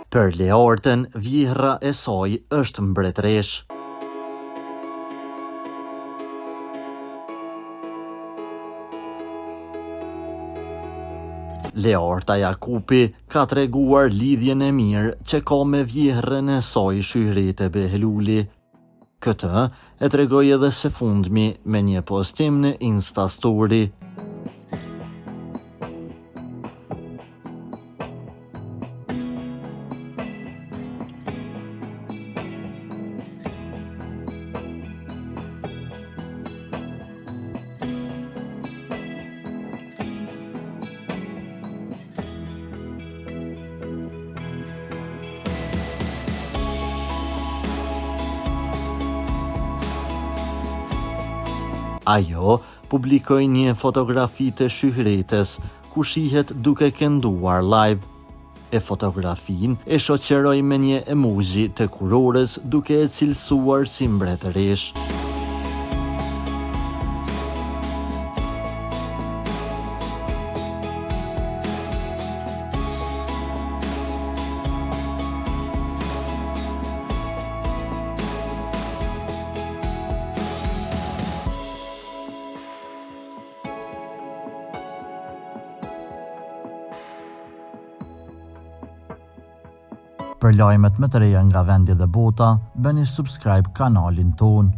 Për Leorten, vjehra e saj është mbretëresh. Leorta Jakupi ka treguar lidhjen e mirë që ka me vjehrën e saj Shyhrete Behluli. Këtë e tregoi edhe së fundmi me një postim në Insta Story. Ajo publikoi një fotografi të Shyhretes, ku shihet duke kënduar live. E fotografin e shoqëroi me një emoji të kurorës duke e cilësuar si mbretëresh. Për lajmet më të reja nga vendi dhe bota, bëni subscribe kanalin ton.